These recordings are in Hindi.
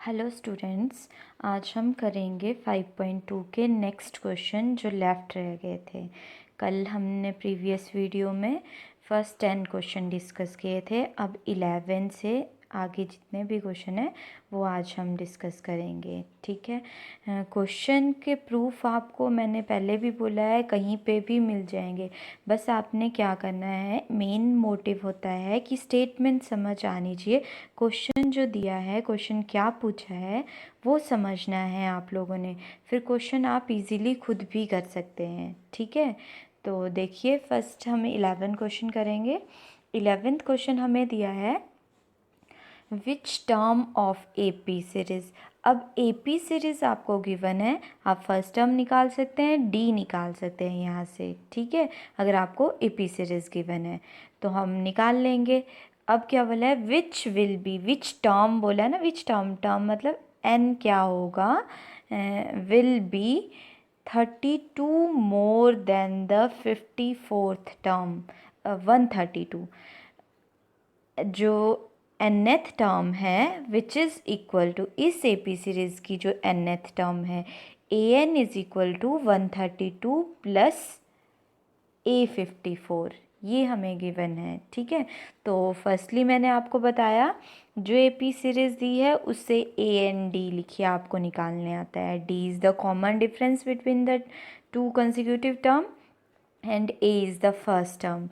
हेलो स्टूडेंट्स, आज हम करेंगे 5.2 के नेक्स्ट क्वेश्चन जो लेफ़्ट रह गए थे। कल हमने प्रीवियस वीडियो में फर्स्ट 10 क्वेश्चन डिस्कस किए थे। अब 11 से आगे जितने भी क्वेश्चन हैं वो आज हम डिस्कस करेंगे, ठीक है। क्वेश्चन के प्रूफ आपको मैंने पहले भी बोला है, कहीं पे भी मिल जाएंगे। बस आपने क्या करना है, मेन मोटिव होता है कि स्टेटमेंट समझ आनी चाहिए। क्वेश्चन जो दिया है, क्वेश्चन क्या पूछा है वो समझना है आप लोगों ने। फिर क्वेश्चन आप इजीली खुद भी कर सकते हैं, ठीक है। तो देखिए, फर्स्ट हम 11 क्वेश्चन करेंगे। 11th क्वेश्चन हमें दिया है which term of AP series. अब एपी सीरीज़ आपको गिवन है, आप फर्स्ट टर्म निकाल सकते हैं, डी निकाल सकते हैं यहाँ से, ठीक है। अगर आपको एपी सीरीज़ गिवन है तो हम निकाल लेंगे। अब क्या बोला है, which will be, which term बोला है ना, विच टर्म, टर्म मतलब एन क्या होगा, will be 32 more than the 54th term, 132। जो nth टर्म है विच इज़ इक्वल टू, इस एपी सीरीज़ की जो nth टर्म है an is equal to 132 plus a54, ये हमें गिवन है, ठीक है। तो फर्स्टली मैंने आपको बताया जो एपी सीरीज़ दी है उससे a एंड d लिखिए, आपको निकालने आता है। d is the common difference between the two consecutive term and a is the first term.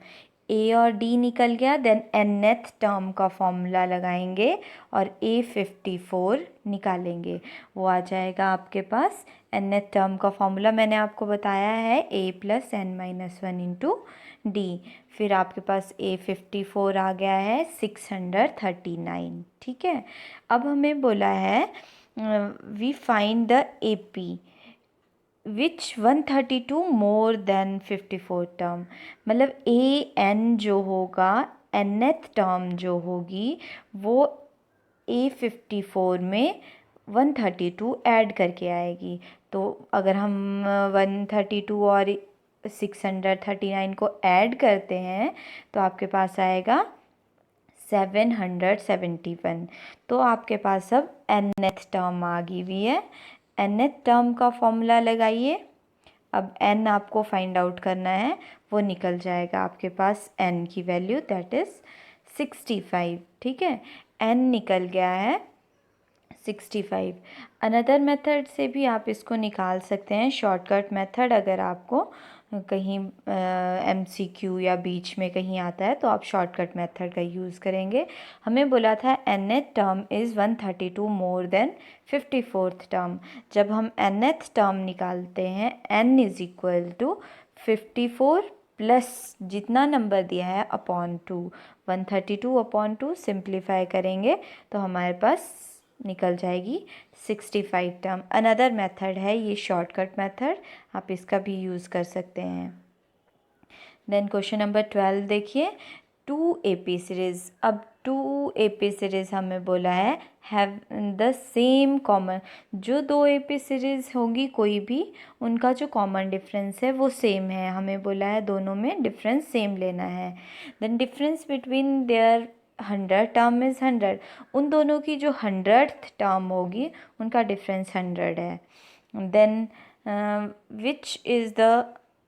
a और d निकल गया, देन nth टर्म का फॉर्मूला लगाएंगे और a54 निकालेंगे, वो आ जाएगा आपके पास। nth टर्म का फॉर्मूला मैंने आपको बताया है, a plus n minus 1 into D. फिर आपके पास a54 आ गया है 639, ठीक है। अब हमें बोला है we find the AP which 132 more than 54 term, मतलब ए एन जो होगा, nth टर्म जो होगी वो a54 में 132 ऐड करके आएगी। तो अगर हम 132 और 639 को ऐड करते हैं तो आपके पास आएगा 771। तो आपके पास अब nth टर्म आ गई हुई है। nth टर्म का फॉर्मूला लगाइए। अब n आपको फाइंड आउट करना है, वो निकल जाएगा आपके पास n की वैल्यू, दैट इज़ 65, ठीक है। n निकल गया है 65। अनदर मेथड से भी आप इसको निकाल सकते हैं, शॉर्टकट मेथड। अगर आपको कहीं MCQ या बीच में कहीं आता है तो आप शॉर्टकट मेथड का यूज़ करेंगे। हमें बोला था nth term is 132 more than 54th term. जब हम nth टर्म निकालते हैं n is equal to 54 plus जितना नंबर दिया है अपॉन 2, 132 अपॉन 2 सिंप्लीफाई करेंगे तो हमारे पास निकल जाएगी 65 टर्म। अनदर मेथड है ये शॉर्टकट मेथड, आप इसका भी यूज़ कर सकते हैं। देन क्वेश्चन नंबर 12 देखिए, 2 AP सीरीज़। अब 2 AP सीरीज़ हमें बोला है हैव द सेम कॉमन, जो 2 AP सीरीज़ होगी कोई भी, उनका जो कॉमन डिफरेंस है वो सेम है। हमें बोला है दोनों में डिफरेंस सेम लेना है। Then difference between their 100 term is 100, उन दोनों की जो 100th टर्म होगी उनका डिफरेंस 100 है। Then which is the,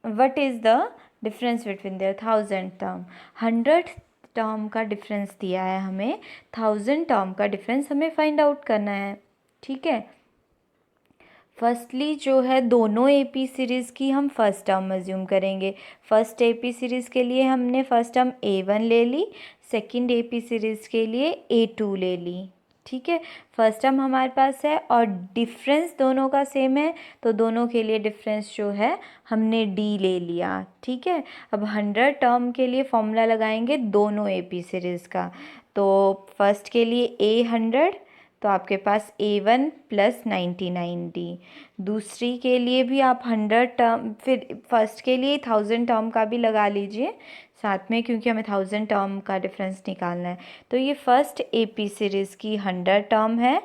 what is the difference between their 1000 term. 100 term का डिफरेंस दिया है हमें, 1000 टर्म का डिफरेंस हमें फाइंड आउट करना है, ठीक है। फर्स्टली जो है दोनों AP सीरीज़ की हम फर्स्ट टर्म अज्यूम करेंगे। फर्स्ट AP सीरीज़ के लिए हमने फर्स्ट टर्म A1 ले ली, सेकंड AP सीरीज़ के लिए A2 ले ली, ठीक है। फर्स्ट टर्म हमारे पास है और डिफरेंस दोनों का सेम है, तो दोनों के लिए डिफरेंस जो है हमने D ले लिया, ठीक है। अब 100 टर्म के लिए फॉर्मूला लगाएंगे दोनों AP सीरीज़ का। तो फर्स्ट के लिए A100, तो आपके पास A1 प्लस 99D। दूसरी के लिए भी आप 100 टर्म, फिर फर्स्ट के लिए 1000 टर्म का भी लगा लीजिए साथ में, क्योंकि हमें 1000 टर्म का डिफरेंस निकालना है। तो ये फर्स्ट AP सीरीज़ की 100 टर्म है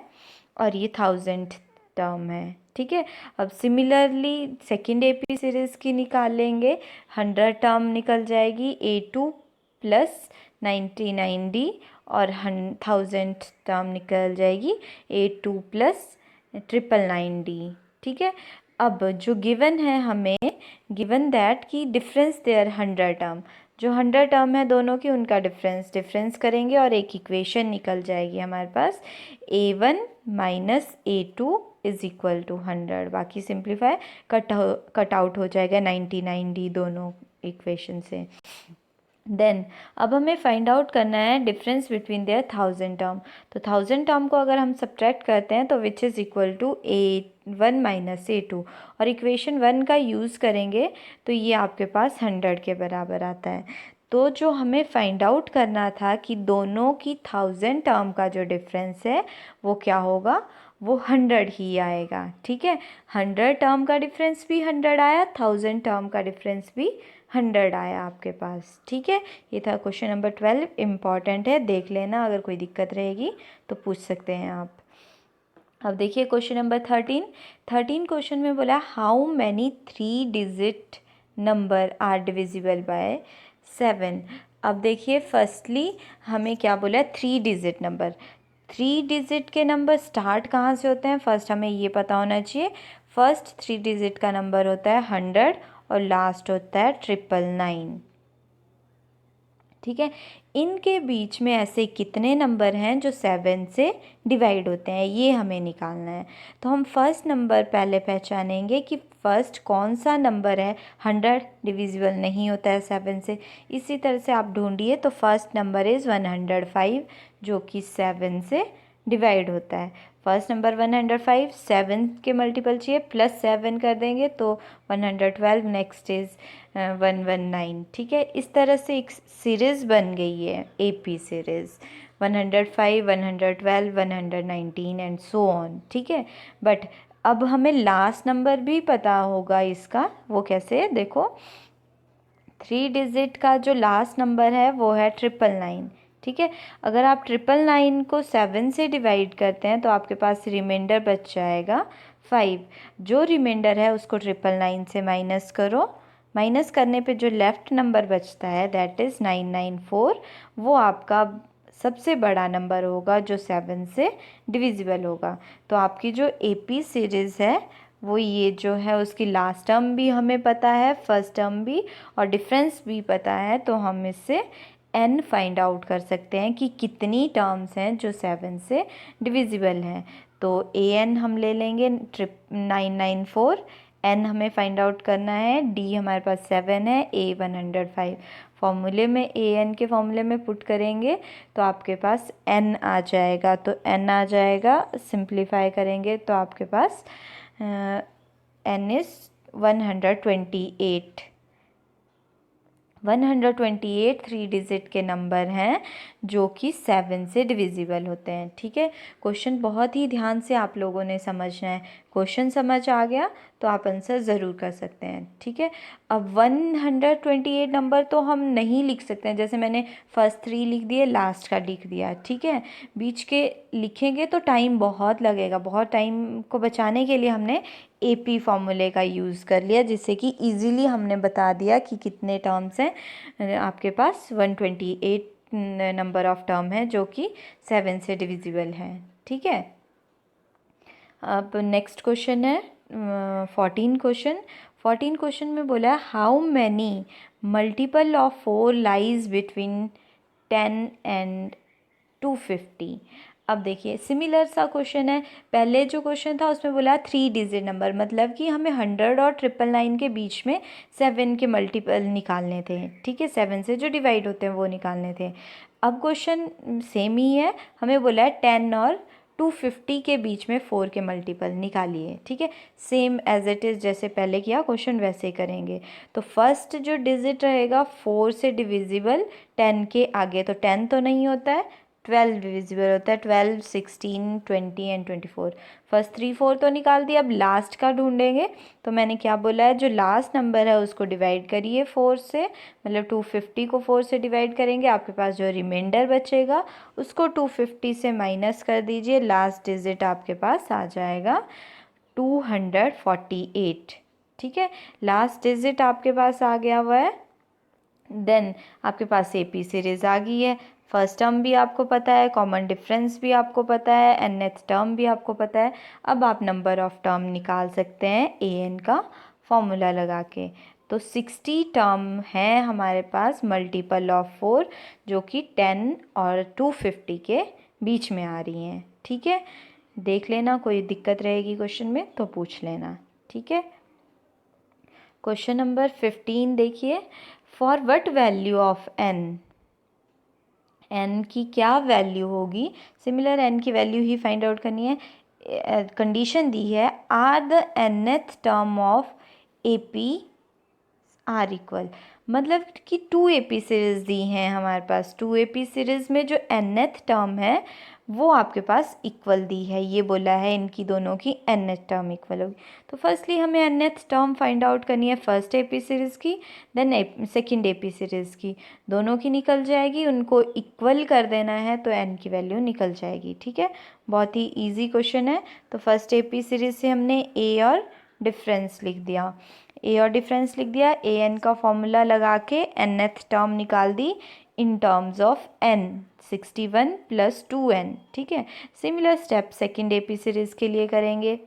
और ये 1000 टर्म है, ठीक है। अब सिमिलरली सेकेंड AP सीरीज़ की निकालेंगे, 100 टर्म निकल जाएगी A2 प्लस 99D और 1000 टर्म निकल जाएगी 82 प्लस 999D। ठीक है, अब जो गिवन है हमें, गिवन दैट कि डिफरेंस देयर 100 टर्म, जो 100 टर्म है दोनों की, उनका डिफरेंस करेंगे और एक इक्वेशन निकल जाएगी हमारे पास, A1 minus A2 is equal to 100। बाकी सिंप्लीफाई कट आउट हो जाएगा 99D दोनों इक्वेशन से। देन अब हमें फाइंड आउट करना है डिफरेंस बिटवीन देयर 1000 टर्म। तो 1000 टर्म को अगर हम सब्ट्रैक्ट करते हैं तो which is equal to A1 minus A2, और इक्वेशन 1 का यूज़ करेंगे तो ये आपके पास 100 के बराबर आता है। तो जो हमें फाइंड आउट करना था कि दोनों की 1000 टर्म का जो डिफरेंस है वो क्या होगा, वो 100 ही आएगा। ठीक है, 100 टर्म का डिफरेंस भी 100 आया, 1000 टर्म का डिफरेंस भी 100 आया आपके पास। ठीक है, ये था क्वेश्चन नंबर 12, इम्पॉर्टेंट है, देख लेना, अगर कोई दिक्कत रहेगी तो पूछ सकते हैं आप। अब देखिए क्वेश्चन नंबर 13 क्वेश्चन में बोला how many 3 digit number are divisible by 7। अब देखिए फर्स्टली हमें क्या बोला, 3 डिजिट नंबर। 3 डिजिट के नंबर स्टार्ट कहाँ से होते हैं, फर्स्ट हमें ये पता होना चाहिए। फर्स्ट 3 डिजिट का नंबर होता है 100 और लास्ट होता है 999। ठीक है, इनके बीच में ऐसे कितने नंबर हैं जो 7 से डिवाइड होते हैं, ये हमें निकालना है। तो हम फर्स्ट नंबर पहले पहचानेंगे कि फर्स्ट कौन सा नंबर है 100 डिविजिबल नहीं होता है 7 से। इसी तरह से आप ढूंढिए, तो फर्स्ट नंबर इज़ 105 जो कि 7 से डिवाइड होता है। फर्स्ट नंबर 105, 7 के मल्टीपल चाहिए, प्लस 7 कर देंगे तो 112, नेक्स्ट इज़ 119। ठीक है, इस तरह से एक सीरीज़ बन गई है, AP series 105, 112, 119 and so on. ठीक है, बट अब हमें लास्ट नंबर भी पता होगा इसका, वो कैसे, देखो 3 डिजिट का जो लास्ट नंबर है वो है 999। ठीक है, अगर आप 999 को 7 से डिवाइड करते हैं तो आपके पास रिमाइंडर बच जाएगा 5। जो रिमाइंडर है उसको 999 से माइनस करो, माइनस करने पे जो लेफ़्ट नंबर बचता है दैट इज़ 994, वो आपका सबसे बड़ा नंबर होगा जो 7 से डिविजिबल होगा। तो आपकी जो AP सीरीज़ है वो ये जो है, उसकी लास्ट टर्म भी हमें पता है, फर्स्ट टर्म भी, और डिफरेंस भी पता है, तो हम इससे n फाइंड आउट कर सकते हैं कि कितनी टर्म्स हैं जो 7 से डिविजिबल हैं। तो an हम ले लेंगे 994, n हमें फाइंड आउट करना है, d हमारे पास 7 है, a 105। फॉर्मूले में an के फॉर्मूले में पुट करेंगे तो आपके पास n आ जाएगा। तो n आ जाएगा, सिंप्लीफाई करेंगे तो आपके पास n इज़ 128। 128 3 डिजिट के नंबर हैं जो कि 7 से डिविजिबल होते हैं। ठीक है, क्वेश्चन बहुत ही ध्यान से आप लोगों ने समझना है। क्वेश्चन समझ आ गया तो आप आंसर ज़रूर कर सकते हैं। ठीक है, अब 128 नंबर तो हम नहीं लिख सकते हैं, जैसे मैंने फर्स्ट 3 लिख दिए, लास्ट का लिख दिया। ठीक है, बीच के लिखेंगे तो टाइम बहुत लगेगा, बहुत टाइम को बचाने के लिए हमने AP फॉर्मूले का यूज़ कर लिया, जिससे कि इजीली हमने बता दिया कि कितने टर्म्स हैं आपके पास। 128 नंबर ऑफ टर्म है जो कि 7 से डिविजिबल है। ठीक है, अब नेक्स्ट क्वेश्चन है 14 क्वेश्चन में बोला how many multiple of 4 lies between 10 and 250। अब देखिए सिमिलर सा क्वेश्चन है, पहले जो क्वेश्चन था उसमें बोला 3 डिजिट नंबर, मतलब कि हमें 100 और 999 के बीच में 7 के मल्टीपल निकालने थे। ठीक है, 7 से जो डिवाइड होते हैं वो निकालने थे। अब क्वेश्चन सेम ही है, हमें बोला है 10 और 250 के बीच में 4 के मल्टीपल निकालिए। ठीक है, सेम एज इट इज़, जैसे पहले किया क्वेश्चन वैसे ही करेंगे। तो फर्स्ट जो डिजिट रहेगा 4 से डिविजिबल 10 के आगे, तो 10 तो नहीं होता है, 12 डिविजिबल होता है, 12, 16, 20 एंड 24। फर्स्ट 3 4 तो निकाल दिया, अब लास्ट का ढूंढेंगे। तो मैंने क्या बोला है, जो लास्ट नंबर है उसको डिवाइड करिए 4 से, मतलब 250 को 4 से डिवाइड करेंगे, आपके पास जो रिमाइंडर बचेगा उसको 250 से माइनस कर दीजिए, लास्ट डिजिट आपके पास आ जाएगा 248। ठीक है, लास्ट डिजिट आपके पास आ गया हुआ है। देन आपके पास AP सीरीज़ आ गई है, फर्स्ट टर्म भी आपको पता है, कॉमन डिफरेंस भी आपको पता है, nth टर्म भी आपको पता है। अब आप नंबर ऑफ टर्म निकाल सकते हैं an का फॉर्मूला लगा के। तो 60 टर्म है हमारे पास मल्टीपल ऑफ 4, जो कि 10 और 250 के बीच में आ रही हैं। ठीक है, देख लेना, कोई दिक्कत रहेगी क्वेश्चन में तो पूछ लेना। ठीक है, क्वेश्चन नंबर 15 देखिए, for what value of n की क्या वैल्यू होगी, सिमिलर n की वैल्यू ही फाइंड आउट करनी है। कंडीशन दी है, are the nth term of AP are equal, मतलब कि 2AP सीरीज़ दी हैं हमारे पास। 2AP सीरीज़ में जो nth टर्म है वो आपके पास इक्वल दी है, ये बोला है इनकी दोनों की nth टर्म इक्वल होगी। तो फर्स्टली हमें nth टर्म फाइंड आउट करनी है फर्स्ट AP सीरीज़ की, देन सेकंड AP सीरीज़ की, दोनों की निकल जाएगी, उनको इक्वल कर देना है तो n की वैल्यू निकल जाएगी। ठीक है, बहुत ही ईजी क्वेश्चन है। तो फर्स्ट AP सीरीज़ से हमने a और डिफरेंस लिख दिया, ए और डिफरेंस लिख दिया, ए एन का फॉर्मूला लगा के nth टर्म निकाल दी in terms of n, 61 plus 2n। ठीक है, similar step second AP series के लिए करेंगे।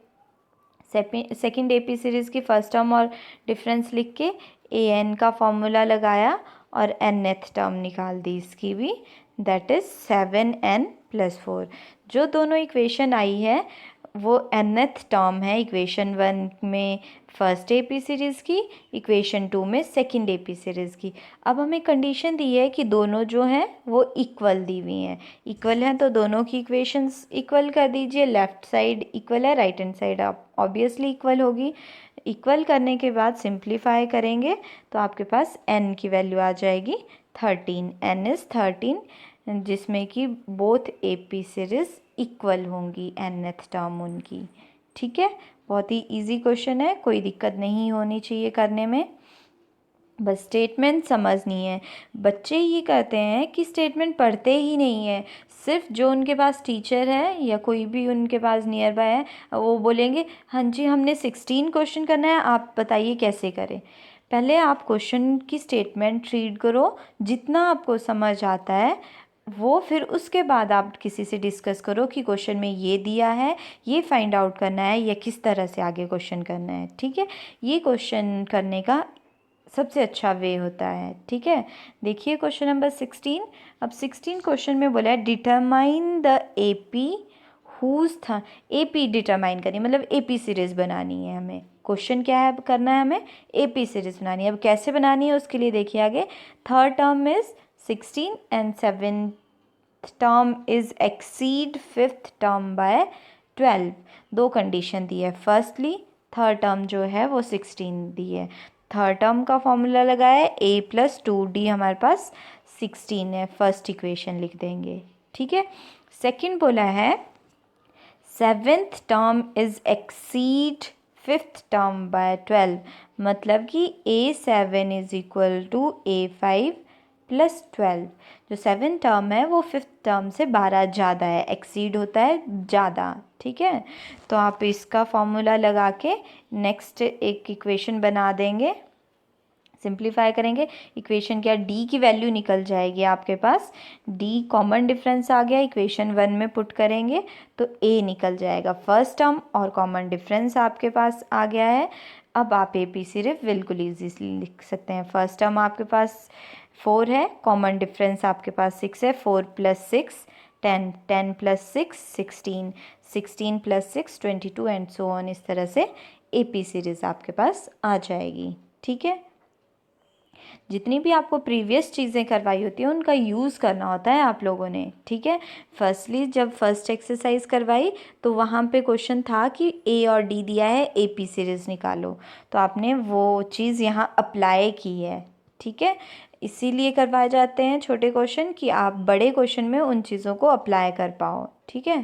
सेकंड एपी सीरीज़ की फर्स्ट टर्म और डिफरेंस लिख के ए एन का फॉर्मूला लगाया और nth टर्म निकाल दी इसकी भी, दैट इज़ 7n प्लस 4। जो दोनों इक्वेशन आई है वो nth टर्म है इक्वेशन 1 में फर्स्ट एपी सीरीज़ की, इक्वेशन 2 में सेकंड एपी सीरीज़ की। अब हमें कंडीशन दी है कि दोनों जो हैं वो इक्वल दी हुई हैं, इक्वल हैं तो दोनों की इक्वेशंस इक्वल कर दीजिए। लेफ़्ट साइड इक्वल है, राइट हैंड साइड आप ऑब्वियसली इक्वल होगी। इक्वल करने के बाद सिंप्लीफाई करेंगे तो आपके पास n की वैल्यू आ जाएगी 13, n इज़ 13, जिसमें कि बोथ एपी सीरीज़ इक्वल होंगी nth टर्म उनकी। ठीक है, बहुत ही इजी क्वेश्चन है, कोई दिक्कत नहीं होनी चाहिए करने में, बस स्टेटमेंट समझनी है। बच्चे ये कहते हैं कि स्टेटमेंट पढ़ते ही नहीं है, सिर्फ जो उनके पास टीचर है या कोई भी उनके पास नियर बाय है वो बोलेंगे हाँ जी हमने 16 क्वेश्चन करना है, आप बताइए कैसे करें। पहले आप क्वेश्चन की स्टेटमेंट रीड करो, जितना आपको समझ आता है वो, फिर उसके बाद आप किसी से डिस्कस करो कि क्वेश्चन में ये दिया है, ये फाइंड आउट करना है या किस तरह से आगे क्वेश्चन करना है। ठीक है, ये क्वेश्चन करने का सबसे अच्छा वे होता है। ठीक है, देखिए क्वेश्चन नंबर 16। अब 16 क्वेश्चन में बोला है डिटरमाइन द एपी हुज था, एपी डिटरमाइन करनी मतलब एपी सीरीज़ बनानी है हमें। क्वेश्चन क्या है, करना है हमें एपी सीरीज़ बनानी है। अब कैसे बनानी है उसके लिए देखिए आगे, third term is 16 and seventh term is exceed fifth term by 12। दो कंडीशन दी है, फर्स्टली थर्ड टर्म जो है वो 16 दी है, थर्ड टर्म का फॉर्मूला लगाया a प्लस 2d, हमारे पास 16 है, फर्स्ट इक्वेशन लिख देंगे। ठीक है, सेकंड बोला है seventh term is exceed fifth term by 12, मतलब कि a7 is equal to a5 plus 12। जो सेवन टर्म है वो फिफ्थ टर्म से 12 ज़्यादा है, एक्सीड होता है ज़्यादा। ठीक है, तो आप इसका फॉर्मूला लगा के नेक्स्ट एक इक्वेशन बना देंगे, सिंप्लीफाई करेंगे। इक्वेशन क्या, d की वैल्यू निकल जाएगी आपके पास, d कॉमन डिफरेंस आ गया, इक्वेशन 1 में पुट करेंगे तो a निकल जाएगा फर्स्ट टर्म और कॉमन डिफरेंस आपके पास आ गया है। अब आप AP सिर्फ बिल्कुल ईजीली लिख सकते हैं। फर्स्ट टर्म आपके पास 4 है, कॉमन डिफरेंस आपके पास 6 है, 4 plus 6 10, 10 plus 6 16, 16 plus 6 22 and so on. इस तरह से AP सीरीज़ आपके पास आ जाएगी। ठीक है, जितनी भी आपको प्रीवियस चीज़ें करवाई होती हैं उनका यूज़ करना होता है आप लोगों ने। ठीक है, फर्स्टली जब फर्स्ट एक्सरसाइज करवाई तो वहाँ पे क्वेश्चन था कि A और D दिया है, AP सीरीज़ निकालो, तो आपने वो चीज़ यहाँ अप्लाई की है। ठीक है, इसीलिए करवाए जाते हैं छोटे क्वेश्चन कि आप बड़े क्वेश्चन में उन चीज़ों को अप्लाई कर पाओ। ठीक है,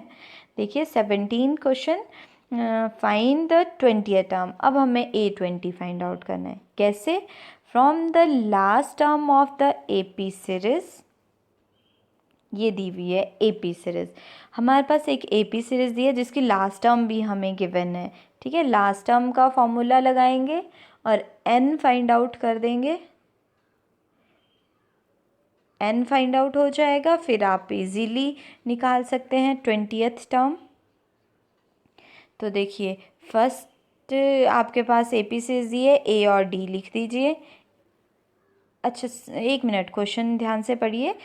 देखिए 17 question, find the 20th term. अब हमें A20 फाइंड आउट करना है, कैसे, from the last term of the AP series, ये दी हुई है AP सीरीज़, हमारे पास एक AP सीरीज़ दी है जिसकी लास्ट टर्म भी हमें गिवन है। ठीक है, लास्ट टर्म का फॉर्मूला लगाएंगे और n फाइंड आउट कर देंगे। n फाइंड आउट हो जाएगा, फिर आप इजीली निकाल सकते हैं 20th टर्म। तो देखिए फर्स्ट आपके पास एपीसीज दिए, ए और डी लिख दीजिए। अच्छा, एक मिनट, क्वेश्चन ध्यान से पढ़िए।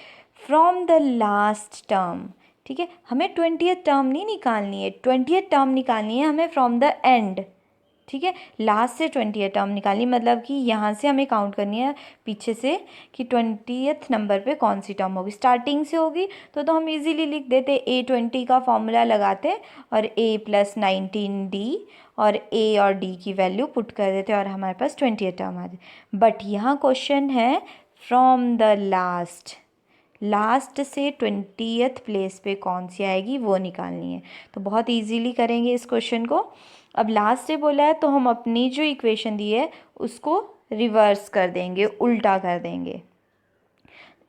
फ्रॉम द लास्ट टर्म, ठीक है, हमें 20th टर्म नहीं निकालनी है, 20th टर्म निकालनी है हमें फ्रॉम द एंड, ठीक है। लास्ट से 20th टर्म निकालनी, मतलब कि यहाँ से हमें काउंट करनी है पीछे से कि 20th नंबर पे कौन सी टर्म होगी। स्टार्टिंग से होगी तो हम इजीली लिख देते, A20 का फॉर्मूला लगाते और A+19D और A और D की वैल्यू पुट कर देते और हमारे पास 20th टर्म आ जाए। बट यहाँ क्वेश्चन है फ्रॉम द लास्ट, लास्ट से 20th प्लेस पे कौन सी आएगी वो निकालनी है। तो बहुत इजीली करेंगे इस क्वेश्चन को। अब लास्ट से बोला है तो हम अपनी जो इक्वेशन दी है उसको रिवर्स कर देंगे, उल्टा कर देंगे।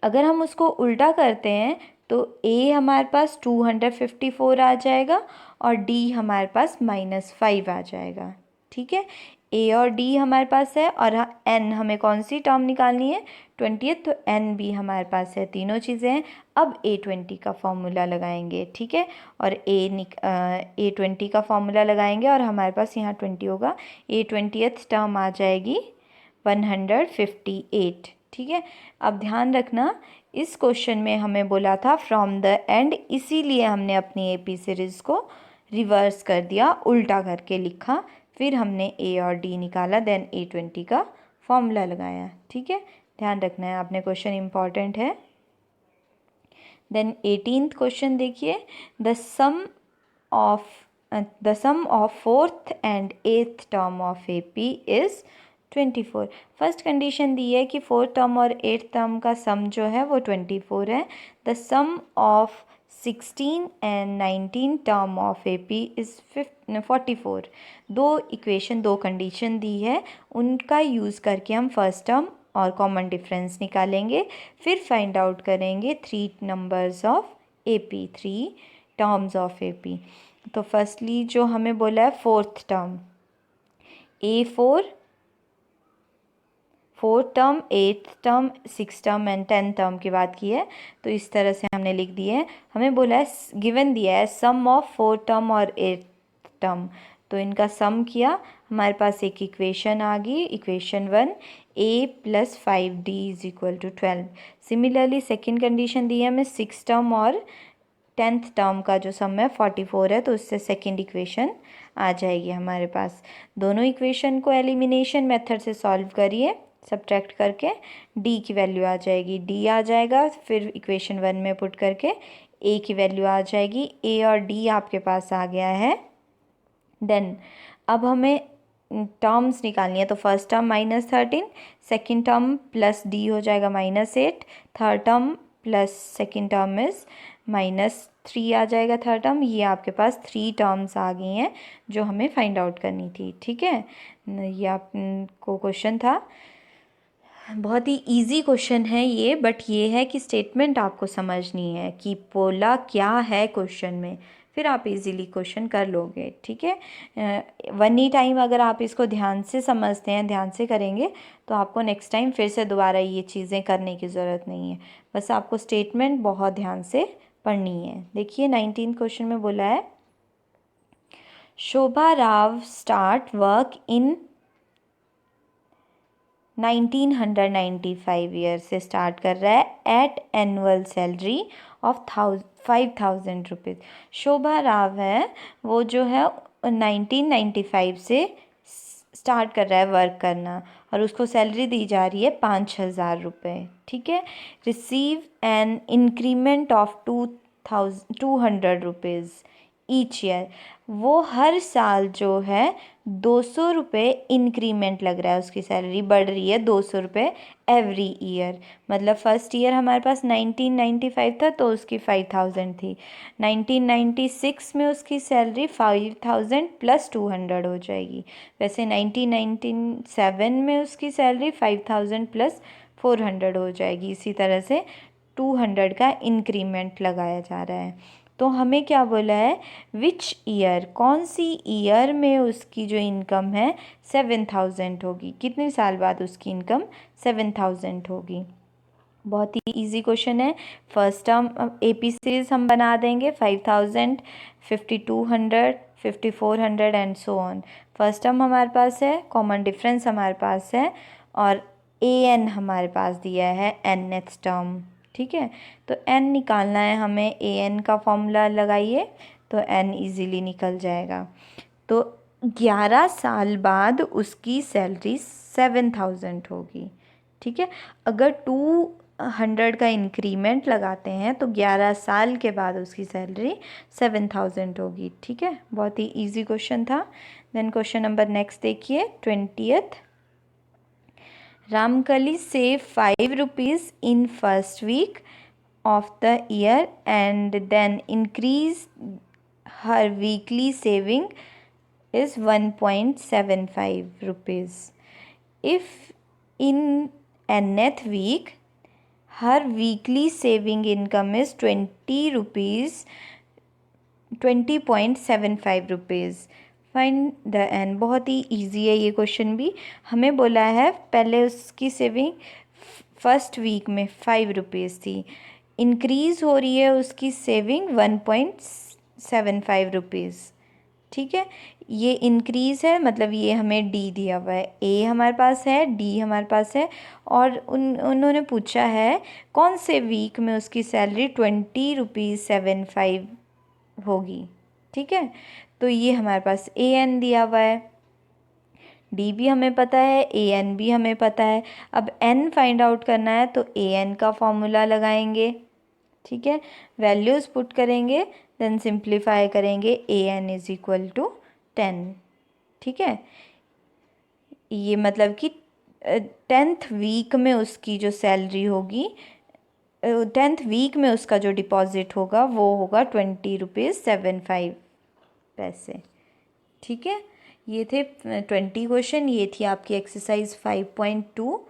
अगर हम उसको उल्टा करते हैं तो A हमारे पास 254 आ जाएगा और D हमारे पास -5 आ जाएगा, ठीक है। A और D हमारे पास है और N हमें कौन सी टर्म निकालनी है, 20th, तो N भी हमारे पास है, तीनों चीज़ें हैं। अब A20 का फॉर्मूला लगाएंगे, ठीक है, और A20 का फॉर्मूला लगाएंगे और हमारे पास यहाँ 20 होगा, A20th टर्म आ जाएगी 158, ठीक है। अब ध्यान रखना इस क्वेश्चन में हमें बोला था फ्रॉम द एंड, इसीलिए हमने अपनी एपी सीरीज़ को रिवर्स कर दिया, उल्टा करके लिखा, फिर हमने ए और डी निकाला, देन A20 का फॉर्मूला लगाया, ठीक है। ध्यान रखना है आपने, क्वेश्चन इम्पॉर्टेंट है। देन 18th क्वेश्चन देखिए, the sum of 4th and 8th term of AP is 24। First condition दी है कि 4th टर्म और 8th टर्म का सम जो है वो 24 है। The sum of 16 and 19 term of AP is 44। दो इक्वेशन, दो कंडीशन दी है, उनका यूज़ करके हम फर्स्ट टर्म और कॉमन डिफरेंस निकालेंगे, फिर फाइंड आउट करेंगे 3 numbers of AP, 3 terms of AP। तो फर्स्टली जो हमें बोला है 4th term, A4, 4th term, 8th term, 6th term and 10th term की बात की है, तो इस तरह से हमने लिख दिए है। हमें बोला है, गिवन दिया है सम ऑफ 4th टर्म और 8th टर्म, तो इनका सम किया, हमारे पास एक इक्वेशन आ गई, equation 1, A+5D = 12। Similarly second condition दी है हमें 6th टर्म और 10th टर्म का जो सम है 44 है, तो उससे सेकेंड इक्वेशन आ जाएगी हमारे पास। दोनों इक्वेशन को एलिमिनेशन मेथड से सॉल्व करिए, सब्ट्रैक्ट करके D की वैल्यू आ जाएगी, D आ जाएगा, फिर इक्वेशन 1 में पुट करके A की वैल्यू आ जाएगी, A और D आपके पास आ गया है। देन अब हमें टर्म्स निकालनी है, तो first term -13, second term plus D हो जाएगा -8, third term plus second term is -3 आ जाएगा थर्ड टर्म। ये आपके पास 3 टर्म्स आ गई हैं जो हमें फाइंड आउट करनी थी, ठीक है। ये आपको क्वेश्चन था, बहुत ही इजी क्वेश्चन है ये, बट ये है कि स्टेटमेंट आपको समझनी है कि बोला क्या है क्वेश्चन में, फिर आप इजीली क्वेश्चन कर लोगे, ठीक है। वन ही टाइम अगर आप इसको ध्यान से समझते हैं, ध्यान से करेंगे, तो आपको नेक्स्ट टाइम फिर से दोबारा ये चीज़ें करने की ज़रूरत नहीं है, बस आपको स्टेटमेंट बहुत ध्यान से पढ़नी है। देखिए 19th क्वेश्चन में बोला है, Shobha Rao start work in 1995 year से स्टार्ट कर रहा है at annual salary of 5,000 rupees. Shobha Rao है वो जो है 1995 से स्टार्ट कर रहा है वर्क करना और उसको सैलरी दी जा रही है 5,000 रुपये, ठीक है। Receive an increment of 200 rupees each year. वो हर साल जो है 200 रुपये इंक्रीमेंट लग रहा है, उसकी सैलरी बढ़ रही है 200 रुपये एवरी ईयर। मतलब फर्स्ट ईयर हमारे पास 1995 था तो उसकी 5,000 थी, 1996 में उसकी सैलरी 5,000 + 200 हो जाएगी। वैसे 1997 में उसकी सैलरी 5,000 + 400 हो जाएगी। इसी तरह से 200 का इंक्रीमेंट लगाया जा रहा है। तो हमें क्या बोला है, विच ईयर, कौन सी ईयर में उसकी जो इनकम है 7,000 होगी, कितने साल बाद उसकी इनकम 7,000 होगी। बहुत ही इजी क्वेश्चन है। फर्स्ट टर्म AP सीरीज हम बना देंगे 5000, 5200, 5400 and so on. First term हमारे पास है, कॉमन डिफरेंस हमारे पास है और AN हमारे पास दिया है nth टर्म। ठीक है, तो n निकालना है हमें। AN का फॉर्मूला लगाइए तो n इजीली निकल जाएगा। तो 11 साल बाद उसकी सैलरी 7000 होगी। ठीक है, अगर 200 का इंक्रीमेंट लगाते हैं तो 11 साल के बाद उसकी सैलरी 7000 होगी। ठीक है, बहुत ही इजी क्वेश्चन था। देन क्वेश्चन नंबर नेक्स्ट देखिए 20th। Ramkali save 5 rupees in first week of the year and then increase her weekly saving is 1.75 rupees. If in nth week her weekly saving income is 20.75 rupees, find the n। बहुत ही इजी है ये क्वेश्चन भी। हमें बोला है पहले उसकी सेविंग फर्स्ट वीक में 5 रुपीज़ थी, इंक्रीज़ हो रही है उसकी सेविंग 1.75 रुपीज़। ठीक है, ये इंक्रीज़ है मतलब ये हमें D दिया हुआ है, A हमारे पास है, D हमारे पास है और उन्होंने पूछा है कौन से वीक में उसकी सैलरी 20.75 होगी। ठीक है, तो ये हमारे पास AN दिया हुआ है, D भी हमें पता है, AN भी हमें पता है। अब N फाइंड आउट करना है तो AN का फॉर्मूला लगाएंगे। ठीक है, वैल्यूज़ पुट करेंगे, देन सिंप्लीफाई करेंगे, AN इज इक्वल टू 10। ठीक है, ये मतलब कि 10th वीक में उसकी जो सैलरी होगी, 10th वीक में उसका जो डिपॉजिट होगा वो होगा 20.75 रुपीज़। ठीक है, ये थे 20 क्वेश्चन। ये थी आपकी एक्सरसाइज 5.2।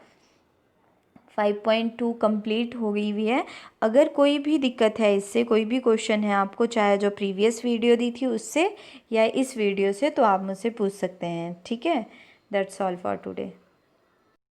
5.2 कंप्लीट हो गई हुई है। अगर कोई भी दिक्कत है, इससे कोई भी क्वेश्चन है आपको, चाहे जो प्रीवियस वीडियो दी थी उससे या इस वीडियो से, तो आप मुझसे पूछ सकते हैं। ठीक है, दैट्स ऑल फॉर टुडे।